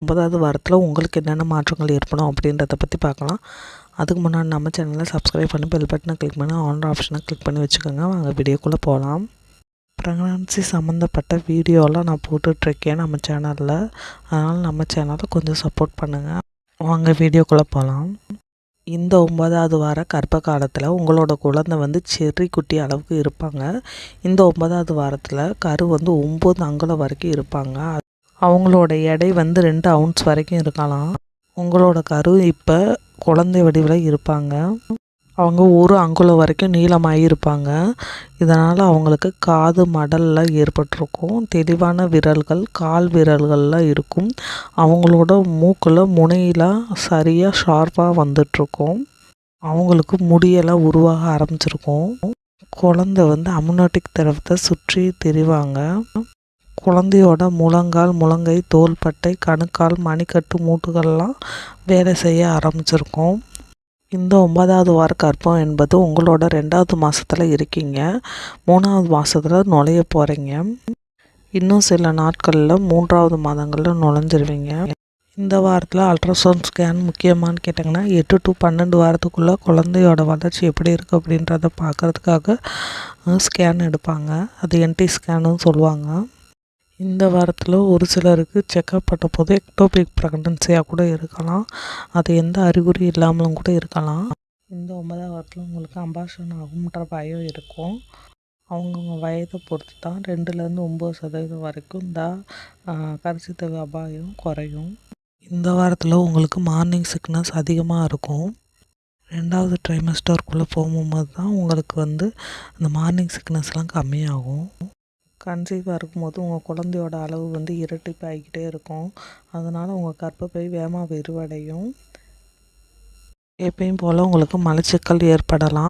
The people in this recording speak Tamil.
9வது வாரத்தில் உங்களுக்கு என்னென்ன மாற்றங்கள் ஏற்படும் அப்படின்றத பற்றி பார்க்கலாம். அதுக்கு முன்னாடி நம்ம சேனலை சப்ஸ்கிரைப் பண்ணி பெல் பட்டனை கிளிக் பண்ணி ஆன் ஆப்ஷனை கிளிக் பண்ணி வச்சுக்கோங்க. வாங்க வீடியோக்குள்ளே போகலாம். ப்ரெக்னன்சி சம்மந்தப்பட்ட வீடியோலாம் நான் போட்டுட்ருக்கேன் நம்ம சேனலில். அதனால் நம்ம சேனலை கொஞ்சம் சப்போர்ட் பண்ணுங்கள். வாங்க வீடியோக்குள்ளே போகலாம். இந்த 9வது வார கர்ப்ப காலத்தில் உங்களோட குழந்தை செர்ரி குட்டி அளவுக்கு இருப்பாங்க. இந்த 9வது வாரத்தில் கரு 9 அங்குலம் வரைக்கும் இருப்பாங்க. அவங்களோட எடை 2 அவுன்ஸ் வரைக்கும் இருக்கலாம். உங்களோட கரு இப்போ குழந்தை வடிவில் இருப்பாங்க. அவங்க 1 அங்குலம் வரைக்கும் நீளமாகி இருப்பாங்க. இதனால் அவங்களுக்கு காது மடலில் ஏற்பட்டிருக்கும். தெளிவான விரல்கள் கால் விரல்களில் இருக்கும். அவங்களோட மூக்கில் முனையெல்லாம் சரியாக ஷார்ப்பாக வந்துட்டுருக்கும். அவங்களுக்கு முடியெல்லாம் உருவாக ஆரம்பிச்சிருக்கும். குழந்தை அம்னியோட்டிக் திரவத்தை சுற்றி திரிவாங்க. குழந்தையோட முழங்கால், முழங்கை, தோள்பட்டை, கணுக்கால், மணிக்கட்டு, மூட்டுகள்லாம் வேலை செய்ய ஆரம்பிச்சிருக்கும். இந்த 9வது வார கர்ப்பம் என்பது உங்களோட 2வது மாதத்தில் இருக்கீங்க. 3வது மாதத்தில் நுழைய போகிறீங்க. இன்னும் சில நாட்களில் 3வது மாதங்களில் நுழைஞ்சிருவீங்க. இந்த வாரத்தில் அல்ட்ராசவுண்ட் ஸ்கேன் முக்கியமானு கேட்டிங்கன்னா 8 to 12 வாரத்துக்குள்ளே குழந்தையோட வளர்ச்சி எப்படி இருக்குது அப்படின்றத பார்க்குறதுக்காக ஸ்கேன் எடுப்பாங்க. அது என்டி ஸ்கேனுன்னு சொல்லுவாங்க. இந்த வாரத்தில் ஒரு சிலருக்கு செக்கப் பண்ண போது எக்டோபிக் ப்ரெக்னன்சியாக கூட இருக்கலாம். அது எந்த அறிகுறி இல்லாமலும் கூட இருக்கலாம். இந்த 9வது வாரத்தில் உங்களுக்கு அபார்ஷன் ஆகும்ன்ற பயம் இருக்கும். அவங்கவுங்க வயதை பொறுத்து தான் 2லேருந்து 9% வரைக்கும் இந்த கருச்சிதைவு அபாயம் குறையும். இந்த வாரத்தில் உங்களுக்கு மார்னிங் சிக்னஸ் அதிகமாக இருக்கும். 2வது ட்ரைமஸ்டருக்குள்ளே போகும்போது தான் உங்களுக்கு அந்த மார்னிங் சிக்னஸ்லாம் கம்மியாகும். கன்சீவாக இருக்கும்போது உங்கள் குழந்தையோட அளவு இரட்டிப்பாகிக்கிட்டே இருக்கும். அதனால் உங்கள் கர்ப்பப்பை வேகமாக விரிவடையும். எப்பயும் போல் உங்களுக்கு மலச்சிக்கல் ஏற்படலாம்.